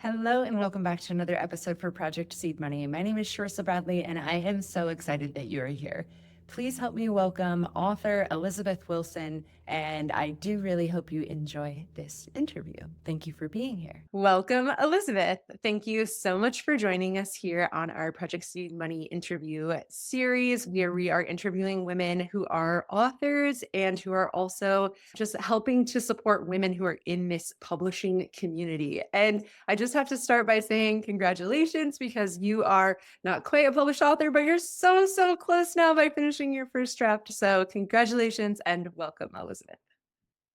Hello and welcome back to another episode for Project Seed Money. My name is Sharissa Bradley and I am so excited that you are here. Please help me welcome author Elizabeth Wilson, and I do really hope you enjoy this interview. Thank you for being here. Welcome, Elizabeth. Thank you so much for joining us here on our Project Seed Money interview series, where we are interviewing women who are authors and who are also just helping to support women who are in this publishing community. And I just have to start by saying congratulations, because you are not quite a published author, but you're so close now by finishing your first draft. So congratulations and welcome, Elizabeth.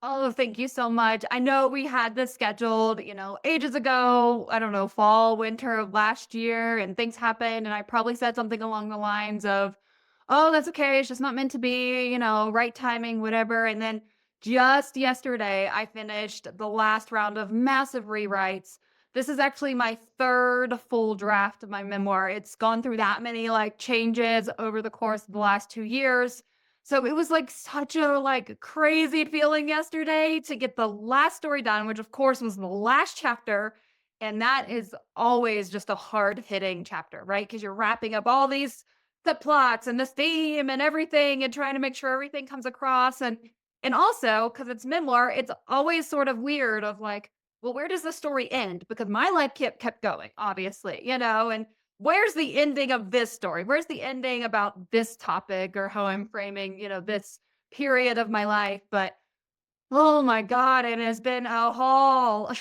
Oh, thank you so much. I know we had this scheduled, ages ago. I don't know, fall, winter of last year, and things happened. And I probably said something along the lines of, oh, that's okay. It's just not meant to be, right timing, whatever. And then just yesterday, I finished the last round of massive rewrites. This is actually my third full draft of my memoir. It's gone through that many changes over the course of the last 2 years. So it was such a crazy feeling yesterday to get the last story done, which of course was the last chapter. And that is always just a hard hitting chapter, right? Because you're wrapping up all these subplots and this theme and everything and trying to make sure everything comes across. And also because it's memoir, it's always sort of weird of well, where does the story end? Because my life kept going, obviously, and where's the ending of this story? Where's the ending about this topic or how I'm framing, this period of my life? But oh my God, it has been a haul.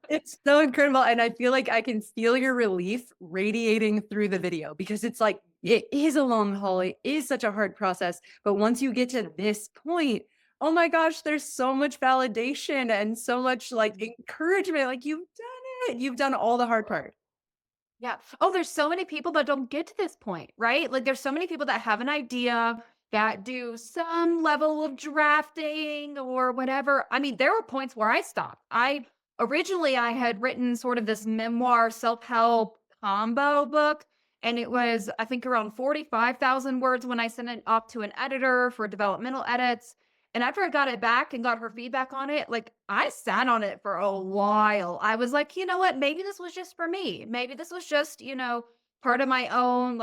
It's so incredible. And I feel like I can feel your relief radiating through the video, because it's like, it is a long haul. It is such a hard process. But once you get to this point, oh my gosh, there's so much validation and so much encouragement. Like, you've done it. You've done all the hard part. Yeah. Oh, there's so many people that don't get to this point, right? Like there's so many people that have an idea that do some level of drafting or whatever. I mean, there were points where I stopped. I had written sort of this memoir self-help combo book, and it was I think around 45,000 words when I sent it off to an editor for developmental edits. And after I got it back and got her feedback on it, I sat on it for a while. I was like, you know what? Maybe this was just for me. Maybe this was just, part of my own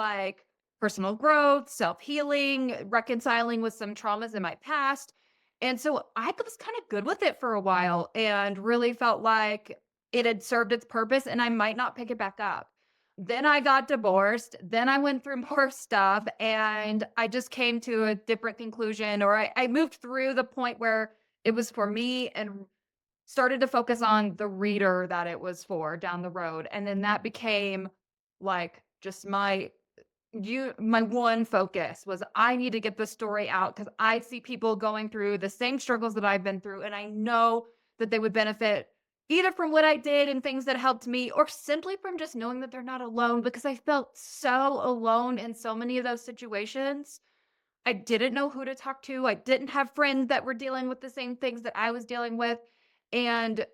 personal growth, self healing, reconciling with some traumas in my past. And so I was kind of good with it for a while and really felt like it had served its purpose and I might not pick it back up. Then I got divorced. Then I went through more stuff and I just came to a different conclusion, or I moved through the point where it was for me and started to focus on the reader that it was for down the road. And then that became just my one focus was I need to get the story out because I see people going through the same struggles that I've been through. And I know that they would benefit either from what I did and things that helped me, or simply from just knowing that they're not alone because I felt so alone in so many of those situations. I didn't know who to talk to. I didn't have friends that were dealing with the same things that I was dealing with. And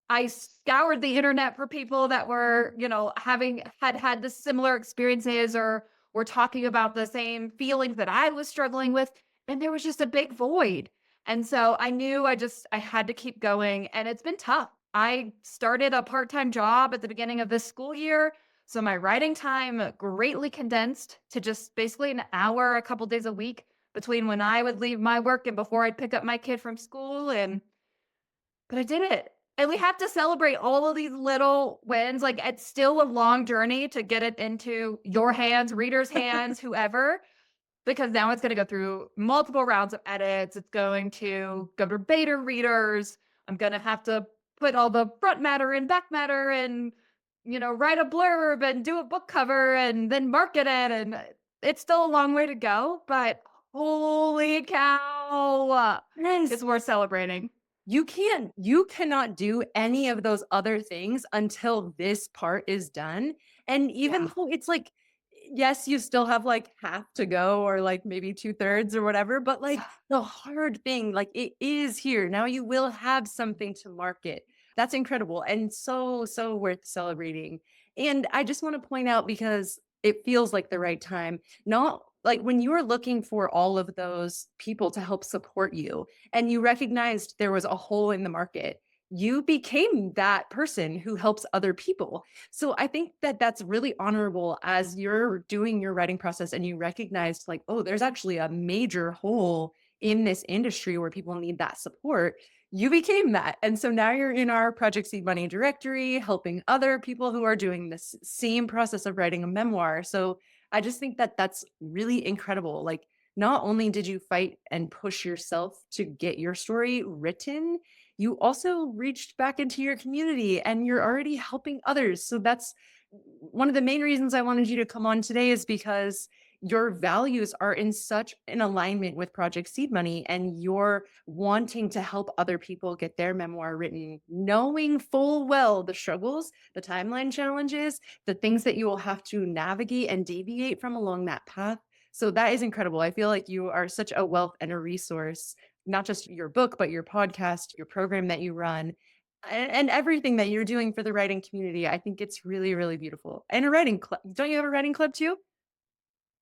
I scoured the internet for people that were, having had the similar experiences or were talking about the same feelings that I was struggling with. And there was just a big void. And so I knew I had to keep going. And it's been tough. I started a part-time job at the beginning of this school year. So my writing time greatly condensed to just basically an hour, a couple days a week between when I would leave my work and before I'd pick up my kid from school. But I did it. And we have to celebrate all of these little wins. Like, it's still a long journey to get it into your hands, readers' hands, whoever, because now it's going to go through multiple rounds of edits. It's going to go to beta readers. I'm going to have to put all the front matter and back matter and, write a blurb and do a book cover and then market it. And it's still a long way to go, but holy cow, Yes. it's worth celebrating. You cannot do any of those other things until this part is done. And even Yeah. though it's yes, you still have half to go, or maybe 2/3 or whatever, but the hard thing, it is here. Now you will have something to market. That's incredible and so worth celebrating. And I just want to point out, because it feels like the right time, not when you were looking for all of those people to help support you, and you recognized there was a hole in the market, you became that person who helps other people. So I think that that's really honorable as you're doing your writing process and you recognized like, oh, there's actually a major hole in this industry where people need that support. You became that. And so now you're in our Project Seed Money directory, helping other people who are doing this same process of writing a memoir. So I just think that that's really incredible. Like, not only did you fight and push yourself to get your story written, you also reached back into your community and you're already helping others. So that's one of the main reasons I wanted you to come on today is because your values are in such an alignment with Project Seed Money and you're wanting to help other people get their memoir written, knowing full well the struggles, the timeline challenges, the things that you will have to navigate and deviate from along that path. So that is incredible. I feel like you are such a wealth and a resource, not just your book, but your podcast, your program that you run, and everything that you're doing for the writing community. I think it's really, really beautiful. And a writing club. Don't you have a writing club too?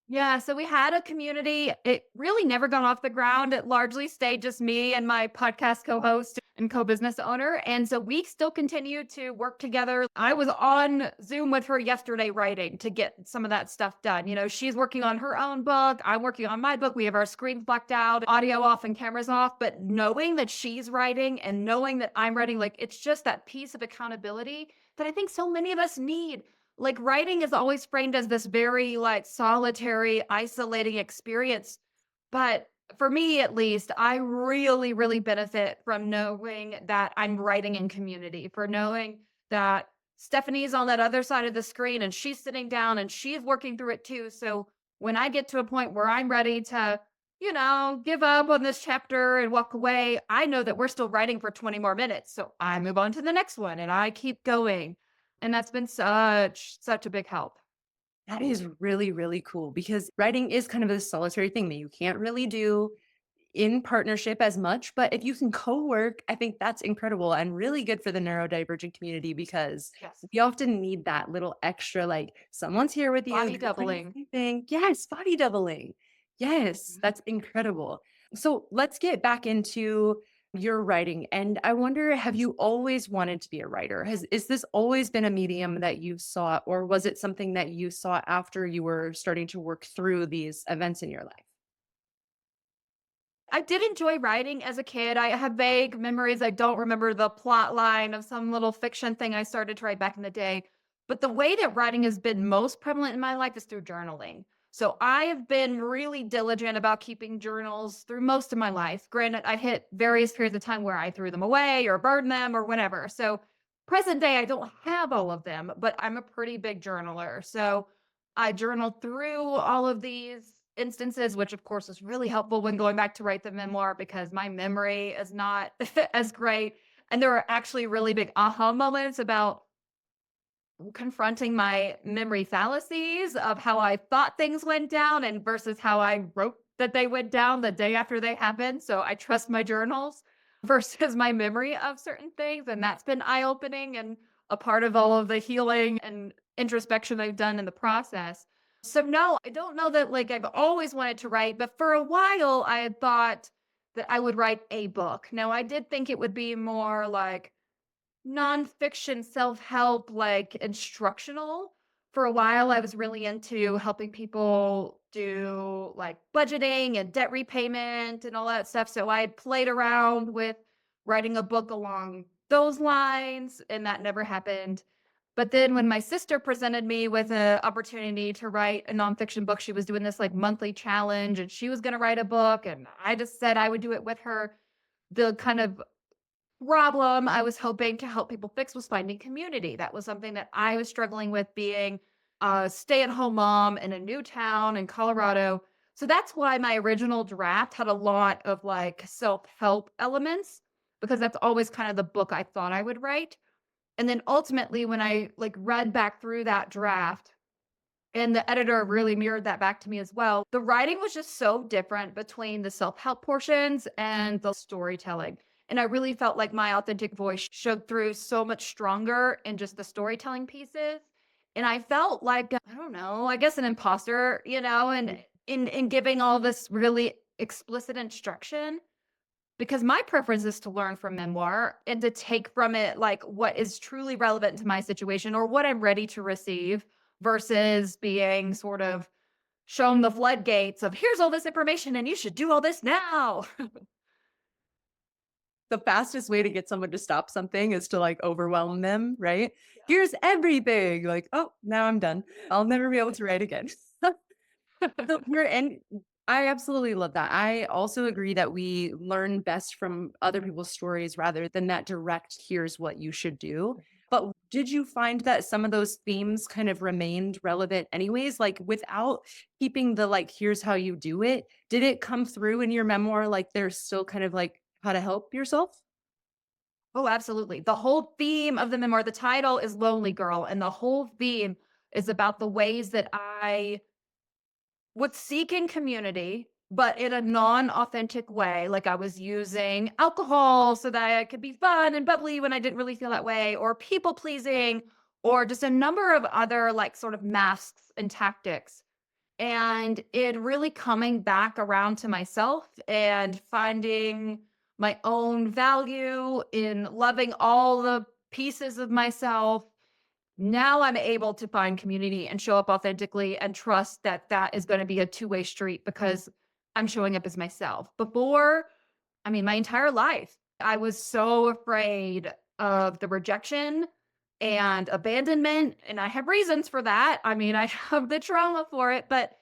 Yeah, so we had a community. It really never got off the ground. It largely stayed just me and my podcast co-host and co-business owner. And so we still continue to work together. I was on Zoom with her yesterday writing to get some of that stuff done. You know, she's working on her own book. I'm working on my book. We have our screens blacked out, audio off and cameras off. But knowing that she's writing and knowing that I'm writing, like it's just that piece of accountability that I think so many of us need. Like writing is always framed as this very like solitary, isolating experience. But for me, at least, I really, really benefit from knowing that I'm writing in community, for knowing that Stephanie's on that other side of the screen and she's sitting down and she's working through it too. So when I get to a point where I'm ready to, give up on this chapter and walk away, I know that we're still writing for 20 more minutes. So I move on to the next one and I keep going. And that's been such a big help. That is really, really cool because writing is kind of a solitary thing that you can't really do in partnership as much. But if you can co-work, I think that's incredible and really good for the neurodivergent community because Yes. we often need that little extra, like someone's here with you, Body they're doing the doubling. same thing. Yes, body doubling. Yes, Mhm. that's incredible. So let's get back into your writing. And I wonder, have you always wanted to be a writer? Is this always been a medium that you sought, or was it something that you sought after you were starting to work through these events in your life? I did enjoy writing as a kid. I have vague memories. I don't remember the plot line of some little fiction thing I started to write back in the day. But the way that writing has been most prevalent in my life is through journaling. So I have been really diligent about keeping journals through most of my life. Granted, I hit various periods of time where I threw them away or burned them or whatever. So present day, I don't have all of them, but I'm a pretty big journaler. So I journaled through all of these instances, which of course is really helpful when going back to write the memoir because my memory is not as great. And there are actually really big aha moments about confronting my memory fallacies of how I thought things went down and versus how I wrote that they went down the day after they happened. So I trust my journals versus my memory of certain things. And that's been eye opening and a part of all of the healing and introspection I've done in the process. So, no, I don't know that like I've always wanted to write, but for a while I had thought that I would write a book. Now, I did think it would be more like nonfiction self-help, like instructional. For a while, I was really into helping people do like budgeting and debt repayment and all that stuff. So I had played around with writing a book along those lines, and that never happened. But then when my sister presented me with an opportunity to write a nonfiction book, she was doing this like monthly challenge and she was going to write a book. And I just said I would do it with her. The kind of problem I was hoping to help people fix was finding community. That was something that I was struggling with being a stay-at-home mom in a new town in Colorado. So that's why my original draft had a lot of like self-help elements because that's always kind of the book I thought I would write. And then ultimately when I like read back through that draft and the editor really mirrored that back to me as well. The writing was just so different between the self-help portions and the storytelling. And I really felt like my authentic voice showed through so much stronger in just the storytelling pieces. And I felt like, I don't know, I guess an imposter, and in giving all this really explicit instruction. because my preference is to learn from memoir and to take from it like what is truly relevant to my situation or what I'm ready to receive versus being sort of shown the floodgates of here's all this information and you should do all this now. The fastest way to get someone to stop something is to like overwhelm them, right? Here's everything. Like, oh, now I'm done. I'll never be able to write again. So you're and I absolutely love that. I also agree that we learn best from other people's stories rather than that direct, here's what you should do. But did you find that some of those themes kind of remained relevant anyways? Like without keeping the like, here's how you do it, did it come through in your memoir? Like there's still kind of like how to help yourself? Oh, absolutely. The whole theme of the memoir, the title is Lonely Girl, and the whole theme is about the ways that I would seek in community, but in a non-authentic way. Like I was using alcohol so that I could be fun and bubbly when I didn't really feel that way, or people pleasing, or just a number of other like sort of masks and tactics. And it really coming back around to myself and finding my own value in loving all the pieces of myself. Now I'm able to find community and show up authentically and trust that that is going to be a two-way street because I'm showing up as myself. Before, I mean, my entire life, I was so afraid of the rejection and abandonment, and I have reasons for that. I mean, I have the trauma for it, but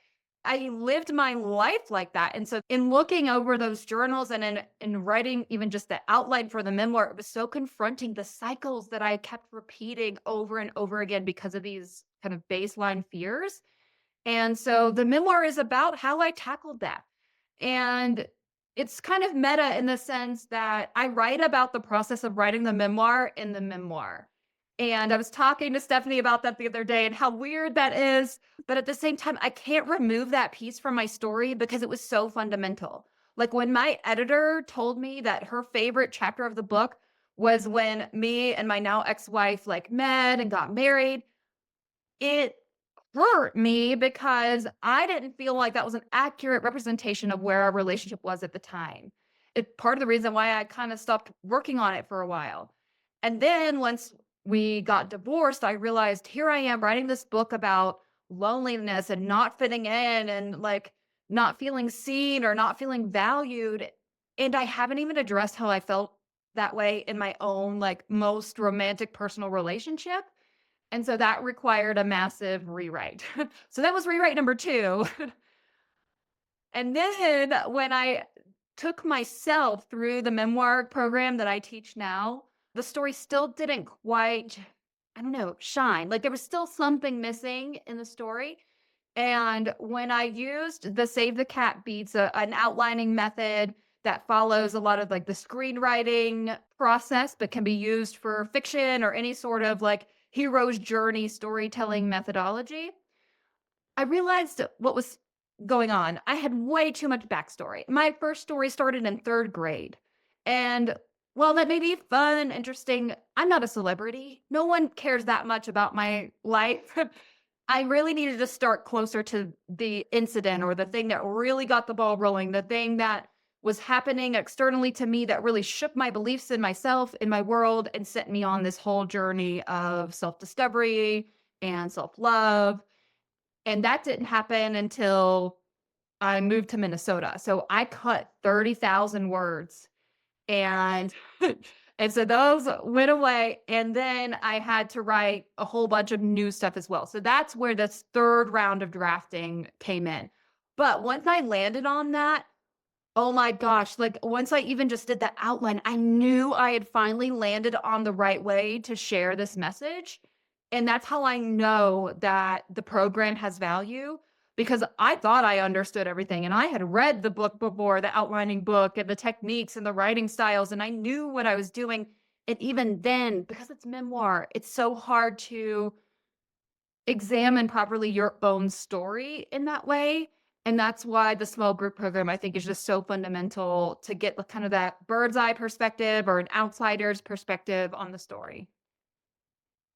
I lived my life like that. And so in looking over those journals and in writing even just the outline for the memoir, it was so confronting the cycles that I kept repeating over and over again because of these kind of baseline fears. And so the memoir is about how I tackled that. And it's kind of meta in the sense that I write about the process of writing the memoir in the memoir. And I was talking to Stephanie about that the other day and how weird that is. But at the same time, I can't remove that piece from my story because it was so fundamental. Like when my editor told me that her favorite chapter of the book was when me and my now ex-wife like met and got married, it hurt me because I didn't feel like that was an accurate representation of where our relationship was at the time. It part of the reason why I kind of stopped working on it for a while. And then once we got divorced, I realized here I am writing this book about loneliness and not fitting in and like not feeling seen or not feeling valued. And I haven't even addressed how I felt that way in my own like most romantic personal relationship. And so that required a massive rewrite. So that was rewrite number 2. And then when I took myself through the memoir program that I teach now, the story still didn't quite, I don't know, shine. Like there was still something missing in the story. And when I used the Save the Cat Beats, an outlining method that follows a lot of like the screenwriting process, but can be used for fiction or any sort of like hero's journey storytelling methodology, I realized what was going on. I had way too much backstory. My first story started in third grade. And while that may be fun and interesting, I'm not a celebrity. No one cares that much about my life. I really needed to start closer to the incident or the thing that really got the ball rolling, the thing that was happening externally to me that really shook my beliefs in myself, in my world, and sent me on this whole journey of self discovery and self love. And that didn't happen until I moved to Minnesota. So I cut 30,000 words and and so those went away, and then I had to write a whole bunch of new stuff as well. So that's where this third round of drafting came in. But once I landed on that, oh my gosh, like once I even just did that outline, I knew I had finally landed on the right way to share this message. And that's how I know that the program has value because I thought I understood everything and I had read the book before, the outlining book and the techniques and the writing styles, and I knew what I was doing. And even then, because it's memoir, it's so hard to examine properly your own story in that way. And that's why the small group program, I think, is just so fundamental to get the kind of that bird's eye perspective or an outsider's perspective on the story.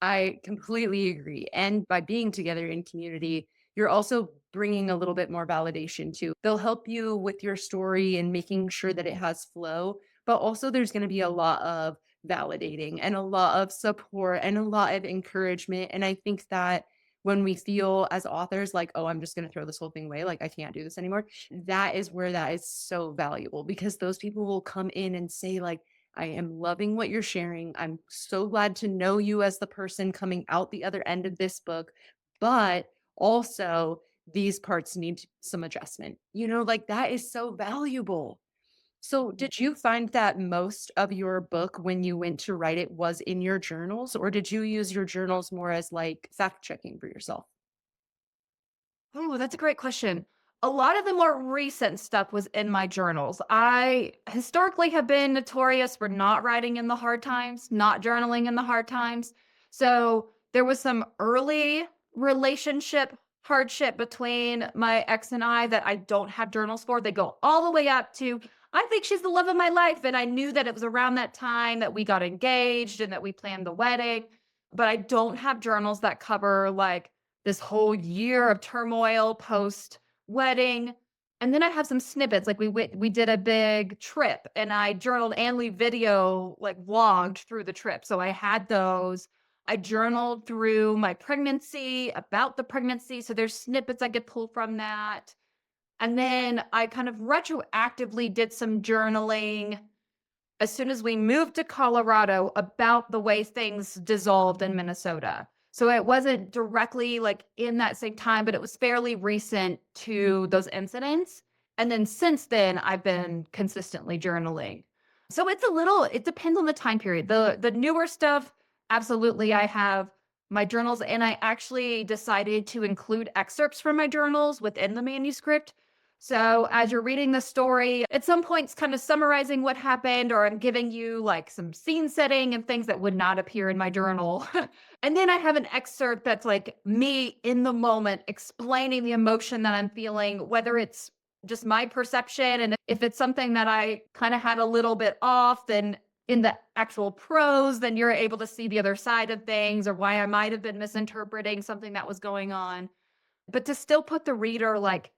I completely agree. And by being together in community, you're also bringing a little bit more validation to. They'll help you with your story and making sure that it has flow, but also there's going to be a lot of validating and a lot of support and a lot of encouragement. And I think that when we feel as authors like, oh, I'm just going to throw this whole thing away, like I can't do this anymore, that is where that is so valuable, because those people will come in and say, like, I am loving what you're sharing. I'm so glad to know you as the person coming out the other end of this book. But also, these parts need some adjustment. Like that is so valuable. So, did you find that most of your book when you went to write it was in your journals, or did you use your journals more as like fact checking for yourself? Oh, that's a great question. A lot of the more recent stuff was in my journals. I historically have been notorious for not writing in the hard times, not journaling in the hard times. So there was some early relationship hardship between my ex and I that I don't have journals for. They go all the way up to, I think she's the love of my life. And I knew that it was around that time that we got engaged and that we planned the wedding. But I don't have journals that cover like this whole year of turmoil post wedding. And then I have some snippets. Like we did a big trip and I journaled and we video like vlogged through the trip. So I had those. I journaled through my pregnancy, about the pregnancy. So there's snippets I could pull from that. And then I kind of retroactively did some journaling as soon as we moved to Colorado about the way things dissolved in Minnesota. So it wasn't directly like in that same time, but it was fairly recent to those incidents. And then since then, I've been consistently journaling. So it depends on the time period. The newer stuff, absolutely, I have my journals, and I actually decided to include excerpts from my journals within the manuscript. So as you're reading the story, at some points kind of summarizing what happened, or I'm giving you like some scene setting and things that would not appear in my journal. And then I have an excerpt that's like me in the moment explaining the emotion that I'm feeling, whether it's just my perception. And if it's something that I kind of had a little bit off, then in the actual prose, then you're able to see the other side of things or why I might have been misinterpreting something that was going on. But to still put the reader like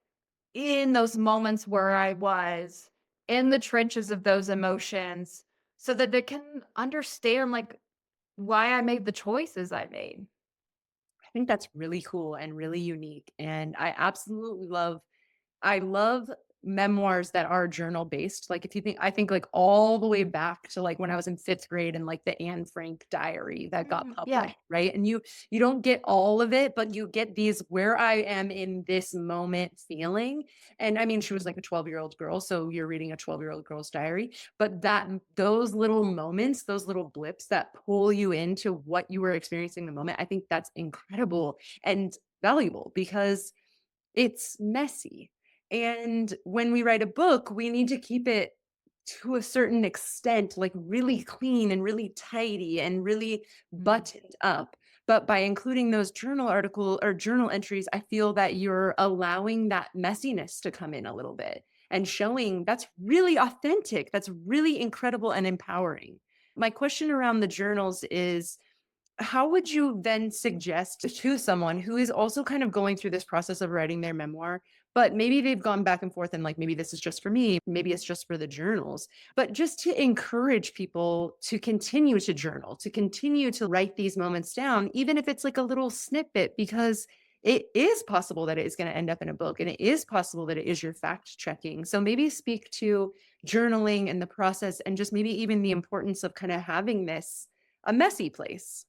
in those moments where I was in the trenches of those emotions so that they can understand like why I made the choices I made. I think that's really cool and really unique. And I love memoirs that are journal based. Like if you think I think like all the way back to like when I was in 5th grade and like the Anne Frank diary that got Yeah. published, right? And you don't get all of it, but you get these where I am in this moment feeling. And I mean, she was like a 12-year-old girl, so you're reading a 12-year-old girl's diary, but those little moments, those little blips that pull you into what you were experiencing in the moment, I think that's incredible and valuable because it's messy. And when we write a book, we need to keep it to a certain extent, like really clean and really tidy and really Mhm. buttoned up. But by including those journal article or journal entries, I feel that you're allowing that messiness to come in a little bit and showing that's really authentic. That's really incredible and empowering. My question around the journals is, how would you then suggest to someone who is also kind of going through this process of writing their memoir, but maybe they've gone back and forth and like, maybe this is just for me, maybe it's just for the journals, but just to encourage people to continue to journal, to continue to write these moments down, even if it's like a little snippet, because it is possible that it is going to end up in a book and it is possible that it is your fact checking. So maybe speak to journaling and the process and just maybe even the importance of kind of having this a messy place.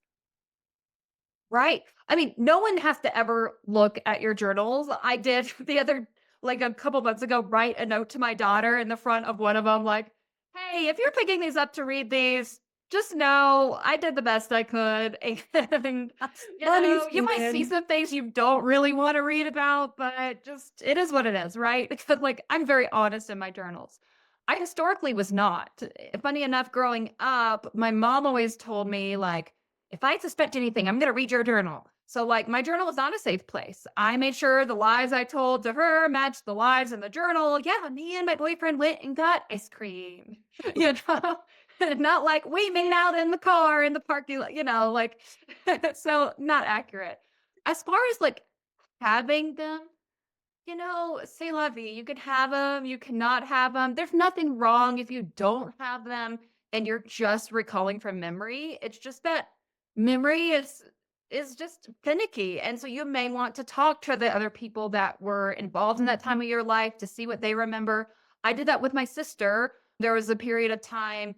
Right. I mean, no one has to ever look at your journals. I did like a couple months ago, write a note to my daughter in the front of one of them, like, hey, if you're picking these up to read these, just know I did the best I could. And, That's you funny, know, you might see Susan. some things you don't really want to read about, but just it is what it is, right? Because, like, I'm very honest in my journals. I historically was not. Funny enough, growing up, my mom always told me, like, if I suspect anything, I'm going to read your journal. So, like, my journal is not a safe place. I made sure the lies I told to her matched the lies in the journal. Yeah, me and my boyfriend went and got ice cream. You know, not like we made out in the car in the parking lot, like, so not accurate. As far as like having them, say la vie. You can have them, you cannot have them. There's nothing wrong if you don't have them and you're just recalling from memory. It's just that memory is just finicky. And so you may want to talk to the other people that were involved in that time of your life to see what they remember. I did that with my sister. There was a period of time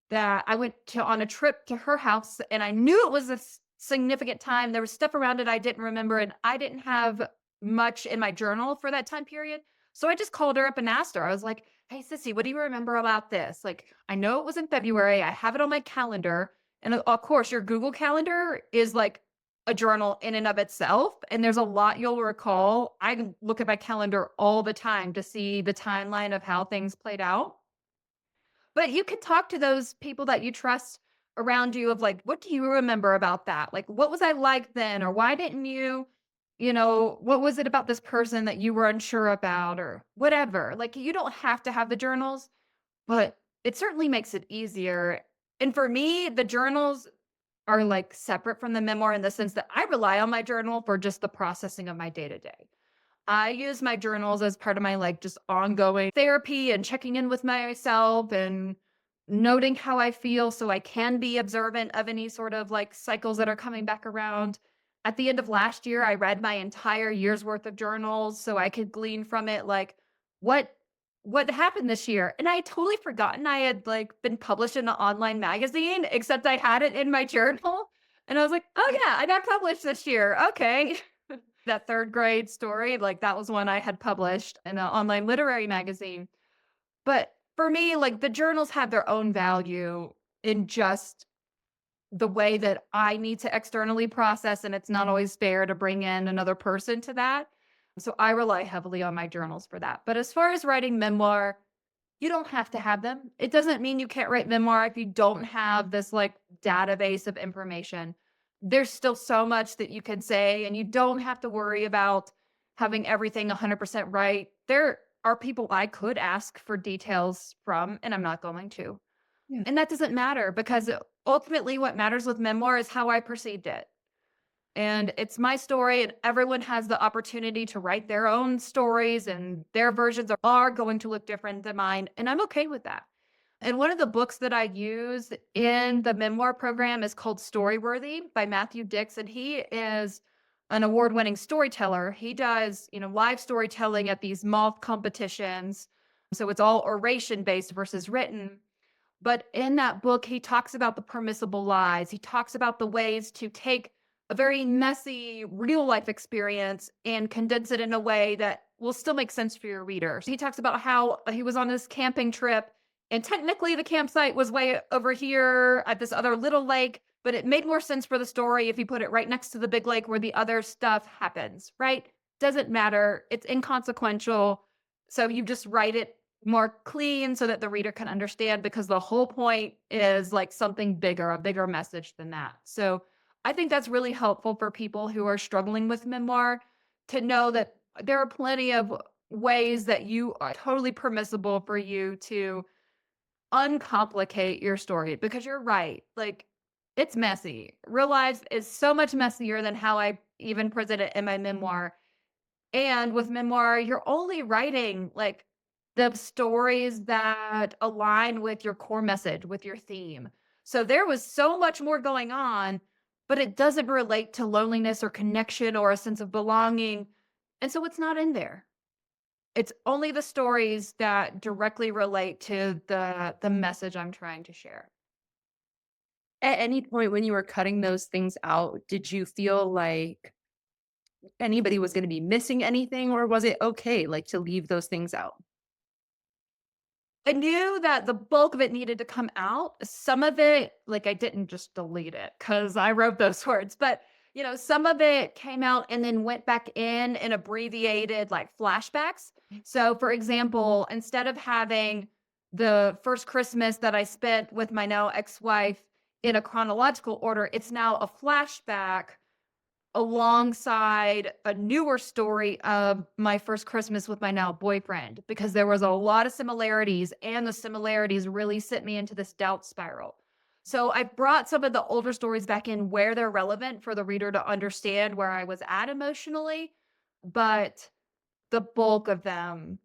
that I went to on a trip to her house, and I knew it was a significant time. There was stuff around it I didn't remember, and I didn't have much in my journal for that time period. So I just called her up and asked her. I was like, "Hey, sissy, what do you remember about this? Like, I know it was in February. I have it on my calendar, and of course, your Google Calendar is like a journal in and of itself, and there's a lot you'll recall. I can look at my calendar all the time to see the timeline of how things played out." But you can talk to those people that you trust around you of like, what do you remember about that? Like, what was I like then? Or why didn't what was it about this person that you were unsure about or whatever? Like, you don't have to have the journals, but it certainly makes it easier. And for me, the journals are like separate from the memoir in the sense that I rely on my journal for just the processing of my day to day. I use my journals as part of my like just ongoing therapy and checking in with myself and noting how I feel so I can be observant of any sort of like cycles that are coming back around. At the end of last year, I read my entire year's worth of journals so I could glean from it like what what happened this year. And I had totally forgotten I had like been published in an online magazine, except I had it in my journal. And I was like, oh yeah, I got published this year. Okay. That 3rd grade story, like, that was one I had published in an online literary magazine. But for me, like, the journals have their own value in just the way that I need to externally process, and it's not always fair to bring in another person to that. So I rely heavily on my journals for that. But as far as writing memoir, you don't have to have them. It doesn't mean you can't write memoir if you don't have this like database of information. There's still so much that you can say, and you don't have to worry about having everything 100% right. There are people I could ask for details from, and I'm not going to. Yeah. And that doesn't matter because ultimately, what matters with memoir is how I perceived it. And it's my story, and everyone has the opportunity to write their own stories, and their versions are going to look different than mine. And I'm okay with that. And one of the books that I use in the memoir program is called Storyworthy by Matthew Dix. And he is an award winning storyteller. He does, live storytelling at these moth competitions. So it's all oration based versus written. But in that book, he talks about the permissible lies. He talks about the ways to take a very messy real life experience and condense it in a way that will still make sense for your readers. He talks about how he was on this camping trip and technically the campsite was way over here at this other little lake, but it made more sense for the story if you put it right next to the big lake where the other stuff happens, right? Doesn't matter. It's inconsequential. So you just write it more clean so that the reader can understand because the whole point is like something bigger, a bigger message than that. So I think that's really helpful for people who are struggling with memoir to know that there are plenty of ways that you are totally permissible for you to uncomplicate your story because you're right. Like it's messy. Real life is so much messier than how I even present it in my memoir. And with memoir, you're only writing like the stories that align with your core message, with your theme. So there was so much more going on, but it doesn't relate to loneliness or connection or a sense of belonging. And so it's not in there. It's only the stories that directly relate to the message I'm trying to share. At any point when you were cutting those things out, did you feel like anybody was going to be missing anything, or was it okay, like, to leave those things out? I knew that the bulk of it needed to come out. Some of it, like I didn't just delete it because I wrote those words, but some of it came out and then went back in abbreviated like flashbacks. So, for example, instead of having the first Christmas that I spent with my now ex-wife in a chronological order, it's now a flashback alongside a newer story of my first Christmas with my now boyfriend because there was a lot of similarities and the similarities really sent me into this doubt spiral. So I brought some of the older stories back in where they're relevant for the reader to understand where I was at emotionally, but the bulk of them,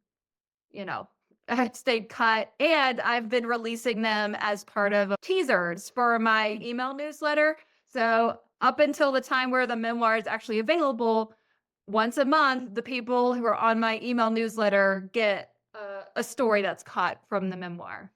you know, had stayed cut, and I've been releasing them as part of teasers for my email newsletter. So up until the time where the memoir is actually available, once a month, the people who are on my email newsletter get a story that's cut from the memoir.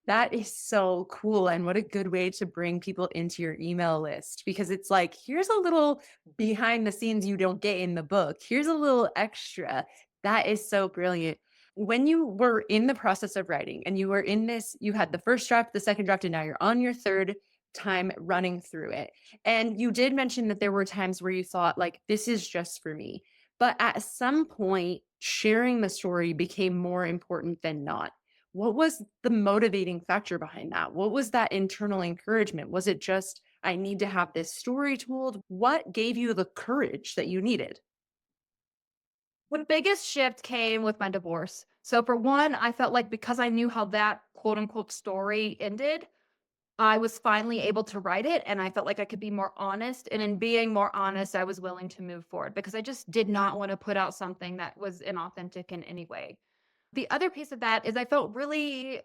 That is so cool. And what a good way to bring people into your email list because it's like, here's a little behind the scenes you don't get in the book. Here's a little extra. That is so brilliant. When you were in the process of writing and you were in this, you had the first draft, the second draft, and now you're on your third time running through it. And you did mention that there were times where you thought, like, this is just for me. But at some point, sharing the story became more important than not. What was the motivating factor behind that? What was that internal encouragement? Was it just, I need to have this story told? What gave you the courage that you needed? The biggest shift came with my divorce. So for one, I felt like because I knew how that quote unquote story ended, I was finally able to write it and I felt like I could be more honest. And in being more honest, I was willing to move forward because I just did not want to put out something that was inauthentic in any way. The other piece of that is I felt really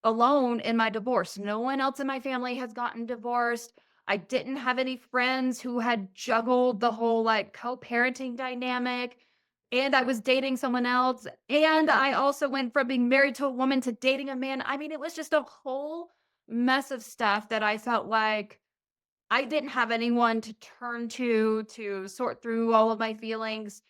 alone in my divorce. No one else in my family has gotten divorced. I didn't have any friends who had juggled the whole like co-parenting dynamic. And I was dating someone else. And I also went from being married to a woman to dating a man. I mean, it was just a whole mess of stuff that I felt like I didn't have anyone to turn to sort through all of my feelings.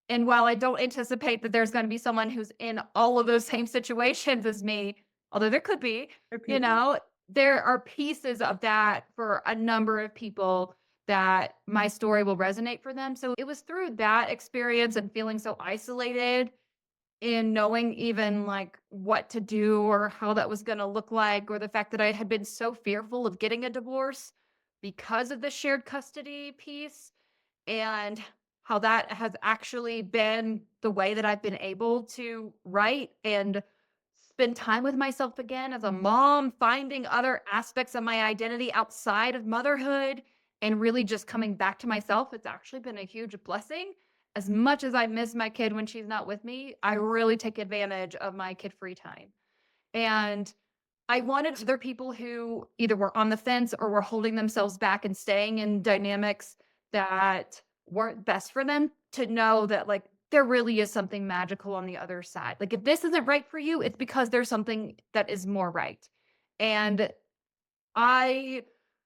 And while I don't anticipate that there's gonna be someone who's in all of those same situations as me, although there could be, you Repeat. know, there are pieces of that for a number of people that my story will resonate for them. So it was through that experience and feeling so isolated in knowing even like what to do or how that was gonna look like, or the fact that I had been so fearful of getting a divorce because of the shared custody piece and how that has actually been the way that I've been able to write and spend time with myself again as a mom, finding other aspects of my identity outside of motherhood and really just coming back to myself. It's actually been a huge blessing. As much as I miss my kid when she's not with me, I really take advantage of my kid free time. And I wanted other people who either were on the fence or were holding themselves back and staying in dynamics that weren't best for them to know that like there really is something magical on the other side. Like if this isn't right for you, it's because there's something that is more right. And I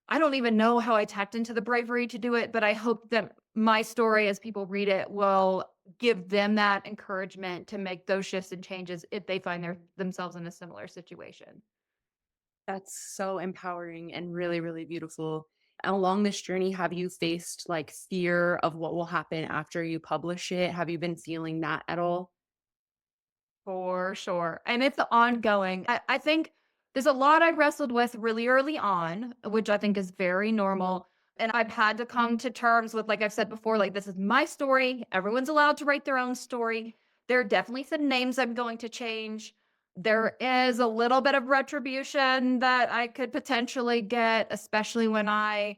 I don't even know how I tapped into the bravery to do it, but I hope that my story as people read it will give them that encouragement to make those shifts and changes if they find themselves in a similar situation. That's so empowering and really, really beautiful. Along this journey, have you faced like fear of what will happen after you publish it? Have you been feeling that at all? For sure. And it's ongoing. I think there's a lot I wrestled with really early on, which I think is very normal. And I've had to come to terms with, like I've said before, like this is my story. Everyone's allowed to write their own story. There are definitely some names I'm going to change. There is a little bit of retribution that I could potentially get, especially when I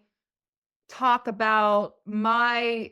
talk about my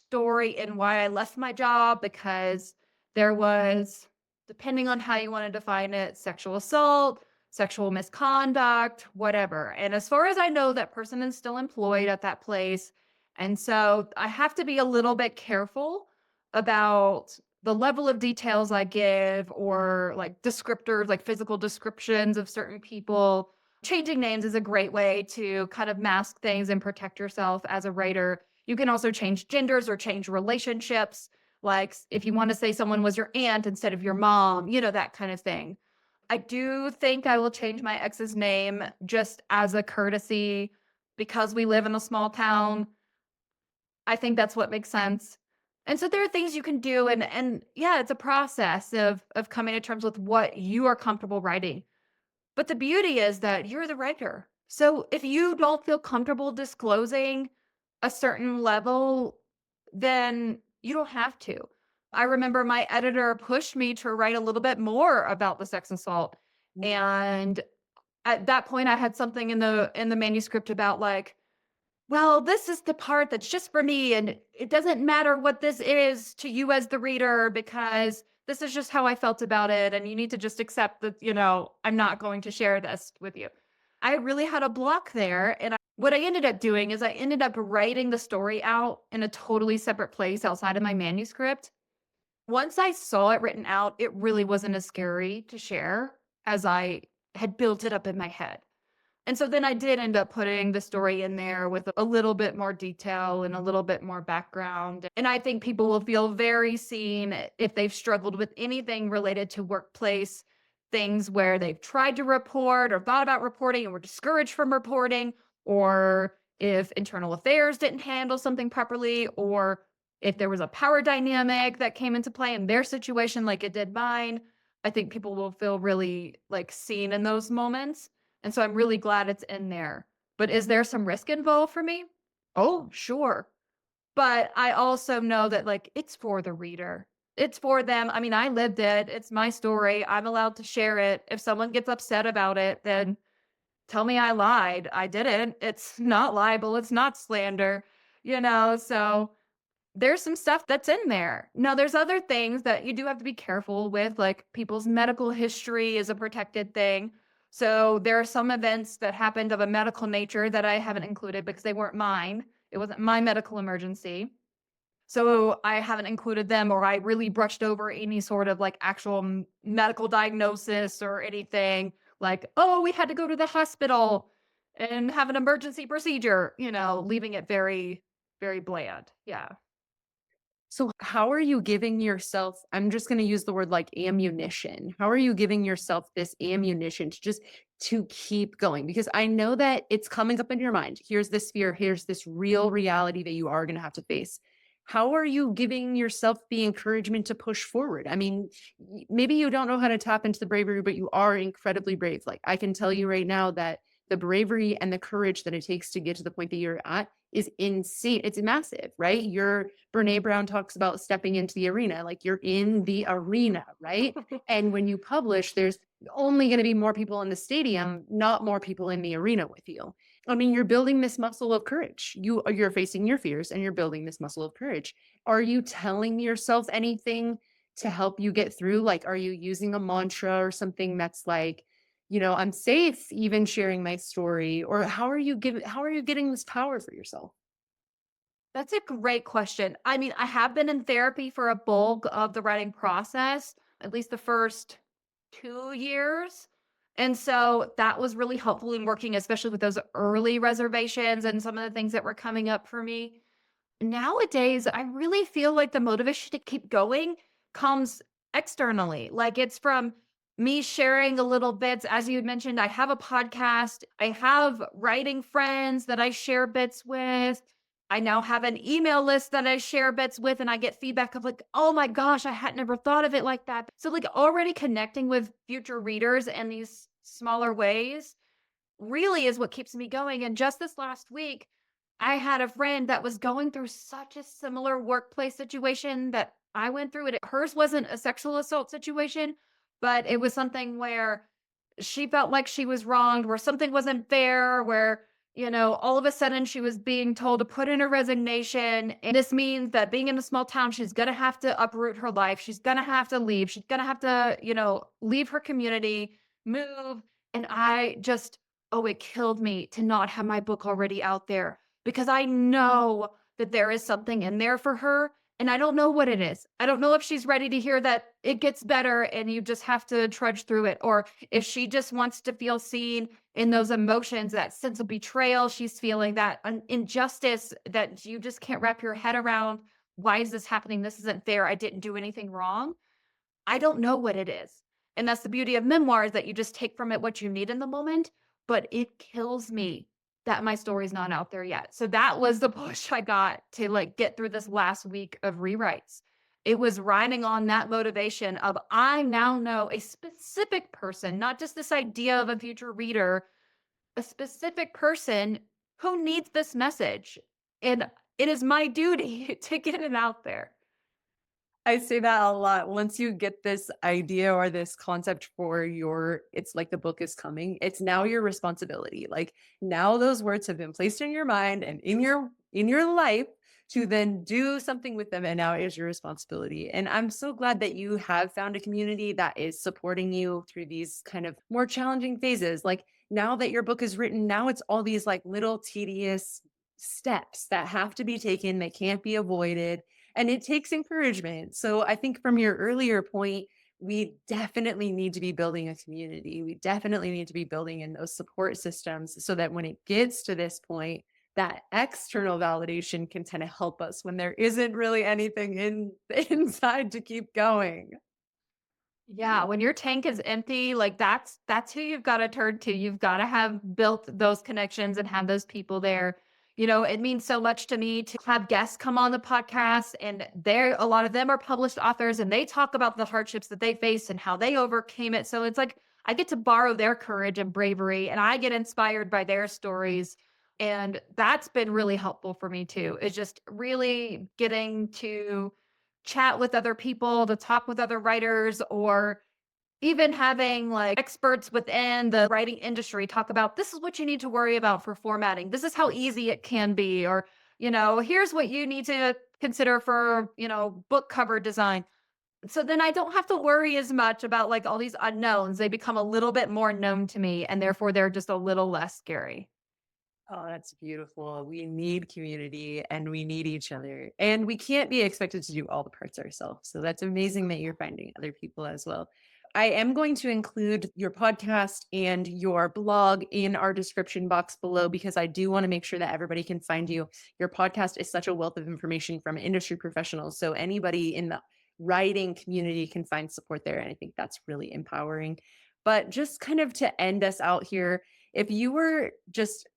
story and why I left my job because there was, depending on how you want to define it, sexual assault, sexual misconduct, whatever. And as far as I know, that person is still employed at that place. And so I have to be a little bit careful about the level of details I give or like descriptors, like physical descriptions of certain people. Changing names is a great way to kind of mask things and protect yourself as a writer. You can also change genders or change relationships. Like if you want to say someone was your aunt instead of your mom, that kind of thing. I do think I will change my ex's name just as a courtesy because we live in a small town. I think that's what makes sense. And so there are things you can do and yeah, it's a process of coming to terms with what you are comfortable writing. But the beauty is that you're the writer. So if you don't feel comfortable disclosing a certain level, then you don't have to. I remember my editor pushed me to write a little bit more about the sex assault. And at that point I had something in the manuscript about like well, this is the part that's just for me. And it doesn't matter what this is to you as the reader, because this is just how I felt about it. And you need to just accept that, I'm not going to share this with you. I really had a block there. And what I ended up doing is I ended up writing the story out in a totally separate place outside of my manuscript. Once I saw it written out, it really wasn't as scary to share as I had built it up in my head. And so then I did end up putting the story in there with a little bit more detail and a little bit more background. And I think people will feel very seen if they've struggled with anything related to workplace things where they've tried to report or thought about reporting and were discouraged from reporting, or if internal affairs didn't handle something properly, or if there was a power dynamic that came into play in their situation like it did mine. I think people will feel really like seen in those moments. And so I'm really glad it's in there. But is there some risk involved for me? Oh, sure. But I also know that like it's for the reader. It's for them. I mean, I lived it. It's my story. I'm allowed to share it. If someone gets upset about it, then tell me I lied. I didn't. It's not libel. It's not slander. So there's some stuff that's in there. Now, there's other things that you do have to be careful with, like people's medical history is a protected thing. So there are some events that happened of a medical nature that I haven't included because they weren't mine. It wasn't my medical emergency. So I haven't included them, or I really brushed over any sort of like actual medical diagnosis or anything like, oh, we had to go to the hospital and have an emergency procedure, leaving it very, very bland. Yeah. So how are you giving yourself, I'm just going to use the word like ammunition. How are you giving yourself this ammunition to keep going? Because I know that it's coming up in your mind. Here's this fear, here's this real reality that you are going to have to face. How are you giving yourself the encouragement to push forward? I mean, maybe you don't know how to tap into the bravery, but you are incredibly brave. Like I can tell you right now that the bravery and the courage that it takes to get to the point that you're at is insane. It's massive, right? Brene Brown talks about stepping into the arena, like you're in the arena, right? And when you publish, there's only going to be more people in the stadium, not more people in the arena with you. I mean, you're building this muscle of courage. You're facing your fears and you're building this muscle of courage. Are you telling yourself anything to help you get through? Like, are you using a mantra or something that's like, I'm safe even sharing my story? Or how are you getting this power for yourself? That's a great question. I mean, I have been in therapy for a bulk of the writing process, at least the first 2 years. And so that was really helpful in working, especially with those early reservations and some of the things that were coming up for me. Nowadays, I really feel like the motivation to keep going comes externally. Like it's from me sharing a little bits. As you had mentioned, I have a podcast, I have writing friends that I share bits with. I now have an email list that I share bits with, and I get feedback of like, oh my gosh, I had never thought of it like that. So, like, already connecting with future readers in these smaller ways really is what keeps me going. And just this last week, I had a friend that was going through such a similar workplace situation that I went through it. Hers wasn't a sexual assault situation, but it was something where she felt like she was wronged, where something wasn't fair, where, all of a sudden she was being told to put in a resignation. And this means that being in a small town, she's going to have to uproot her life. She's going to have to leave. She's going to have to, leave her community, move. And I just, oh, it killed me to not have my book already out there because I know that there is something in there for her. And I don't know what it is. I don't know if she's ready to hear that it gets better and you just have to trudge through it, or if she just wants to feel seen in those emotions, that sense of betrayal she's feeling, that injustice that you just can't wrap your head around. Why is this happening? This isn't fair. I didn't do anything wrong. I don't know what it is. And that's the beauty of memoirs, that you just take from it what you need in the moment, but it kills me that my story's not out there yet. So that was the push I got to like get through this last week of rewrites. It was riding on that motivation of I now know a specific person, not just this idea of a future reader, a specific person who needs this message. And it is my duty to get it out there. I say that a lot. Once you get this idea or this concept for it's like the book is coming, it's now your responsibility. Like now those words have been placed in your mind and in your life to then do something with them. And now it is your responsibility. And I'm so glad that you have found a community that is supporting you through these kind of more challenging phases. Like now that your book is written, now it's all these like little tedious steps that have to be taken, they can't be avoided, and it takes encouragement. So I think from your earlier point, we definitely need to be building a community. We definitely need to be building in those support systems so that when it gets to this point, that external validation can kind of help us when there isn't really anything in inside to keep going. Yeah, when your tank is empty, like that's who you've got to turn to. You've got to have built those connections and have those people there. You know, it means so much to me to have guests come on the podcast, and they're a lot of them are published authors, and they talk about the hardships that they faced and how they overcame it. So it's like I get to borrow their courage and bravery, and I get inspired by their stories. And that's been really helpful for me too. Is just really getting to chat with other people, to talk with other writers, or even having like experts within the writing industry talk about this is what you need to worry about for formatting. This is how easy it can be. Or, here's what you need to consider for, book cover design. So then I don't have to worry as much about like all these unknowns. They become a little bit more known to me and therefore they're just a little less scary. Oh, that's beautiful. We need community and we need each other. And we can't be expected to do all the parts ourselves. So that's amazing that you're finding other people as well. I am going to include your podcast and your blog in our description box below because I do want to make sure that everybody can find you. Your podcast is such a wealth of information from industry professionals. So anybody in the writing community can find support there. And I think that's really empowering. But just kind of to end us out here, if you were just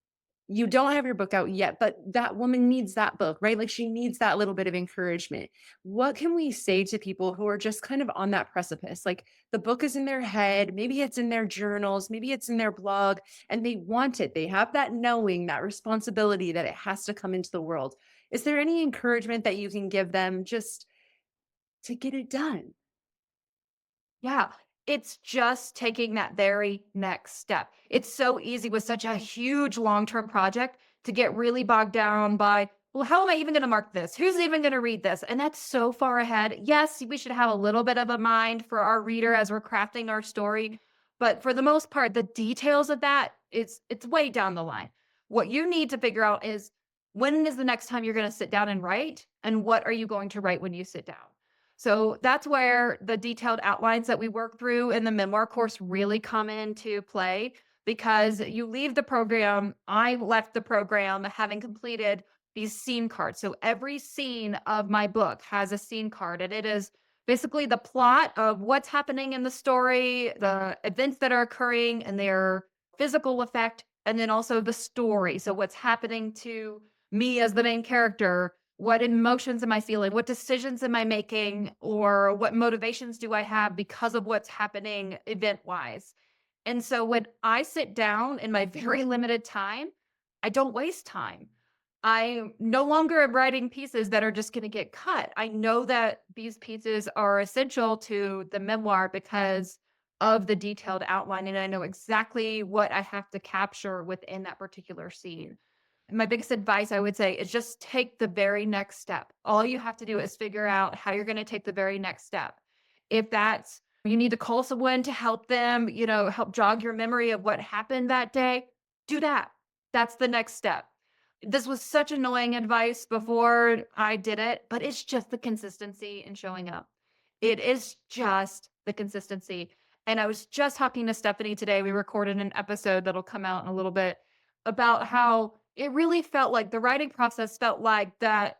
you don't have your book out yet, but that woman needs that book, right? Like she needs that little bit of encouragement. What can we say to people who are just kind of on that precipice? Like the book is in their head, maybe it's in their journals, maybe it's in their blog, and they want it. They have that knowing, that responsibility that it has to come into the world. Is there any encouragement that you can give them just to get it done? Yeah, it's just taking that very next step. It's so easy with such a huge long-term project to get really bogged down by, well, how am I even going to mark this? Who's even going to read this? And that's so far ahead. Yes, we should have a little bit of a mind for our reader as we're crafting our story, but for the most part, the details of that it's way down the line. What you need to figure out is when is the next time you're going to sit down and write, and what are you going to write when you sit down? So that's where the detailed outlines that we work through in the memoir course really come into play because you leave the program. I left the program having completed these scene cards. So every scene of my book has a scene card, and it is basically the plot of what's happening in the story, the events that are occurring, and their physical effect, and then also the story. So what's happening to me as the main character, what emotions am I feeling? What decisions am I making? Or what motivations do I have because of what's happening event wise? And so when I sit down in my very limited time, I don't waste time. I no longer am writing pieces that are just going to get cut. I know that these pieces are essential to the memoir because of the detailed outline, and I know exactly what I have to capture within that particular scene. My biggest advice I would say is just take the very next step. All you have to do is figure out how you're going to take the very next step. If that's you need to call someone to help them, help jog your memory of what happened that day, do that. That's the next step. This was such annoying advice before I did it, but it's just the consistency and showing up. It is just the consistency. And I was just talking to Stephanie today. We recorded an episode that'll come out in a little bit about how it really felt like the writing process felt like that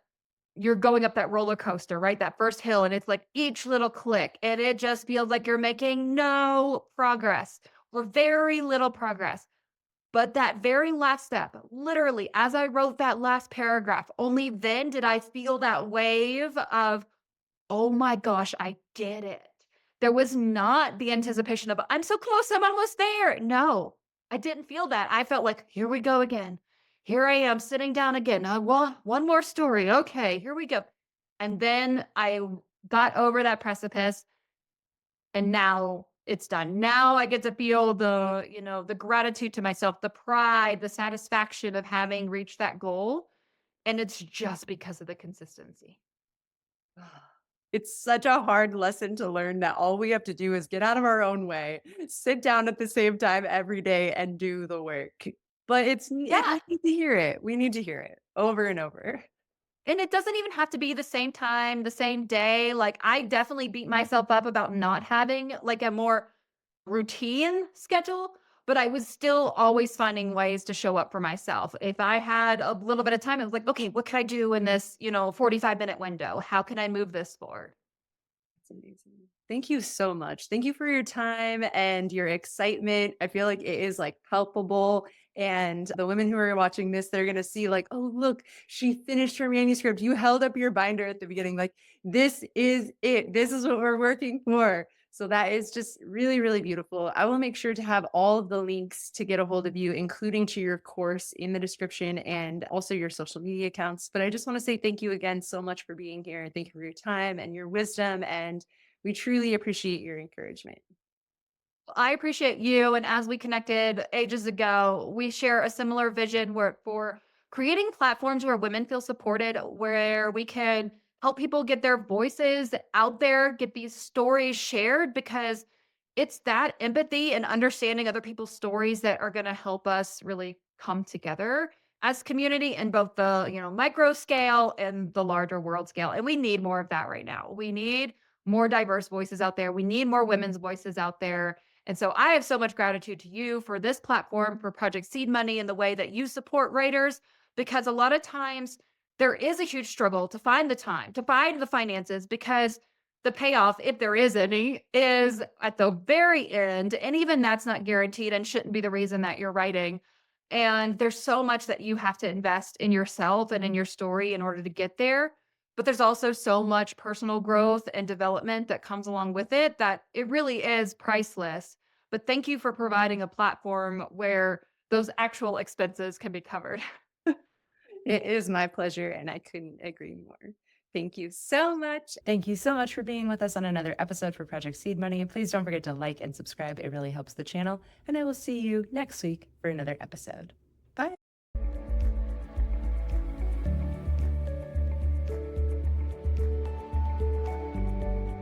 you're going up that roller coaster, right? That first hill, and it's like each little click, and it just feels like you're making no progress or very little progress. But that very last step, literally, as I wrote that last paragraph, only then did I feel that wave of, oh my gosh, I did it. There was not the anticipation of, I'm so close, I'm almost there. No, I didn't feel that. I felt like, here we go again. Here I am sitting down again. One more story. Okay, here we go. And then I got over that precipice, and now it's done. Now I get to feel the, the gratitude to myself, the pride, the satisfaction of having reached that goal. And it's just because of the consistency. It's such a hard lesson to learn that all we have to do is get out of our own way, sit down at the same time every day and do the work. But Yeah. we need to hear it. We need to hear it over and over. And it doesn't even have to be the same time, the same day. Like, I definitely beat myself up about not having like a more routine schedule, but I was still always finding ways to show up for myself. If I had a little bit of time, I was like, okay, what can I do in this, 45-minute window? How can I move this forward? That's amazing. Thank you so much. Thank you for your time and your excitement. I feel like it is like palpable. And the women who are watching this, they're going to see, like, oh, look, she finished her manuscript. You held up your binder at the beginning. Like, this is it. This is what we're working for. So that is just really, really beautiful. I will make sure to have all of the links to get a hold of you, including to your course in the description and also your social media accounts. But I just want to say thank you again so much for being here. Thank you for your time and your wisdom. And we truly appreciate your encouragement. I appreciate you. And as we connected ages ago, we share a similar vision where for creating platforms where women feel supported, where we can help people get their voices out there, get these stories shared, because it's that empathy and understanding other people's stories that are going to help us really come together as community in both the, micro scale and the larger world scale. And we need more of that right now. We need more diverse voices out there. We need more women's voices out there, and so I have so much gratitude to you for this platform, for Project Seed Money, and the way that you support writers, because a lot of times there is a huge struggle to find the time, to find the finances, because the payoff, if there is any, is at the very end. And even that's not guaranteed and shouldn't be the reason that you're writing. And there's so much that you have to invest in yourself and in your story in order to get there. But there's also so much personal growth and development that comes along with it that it really is priceless. But thank you for providing a platform where those actual expenses can be covered. It is my pleasure, and I couldn't agree more. Thank you so much. Thank you so much for being with us on another episode for Project Seed Money. Please don't forget to like and subscribe. It really helps the channel. And I will see you next week for another episode.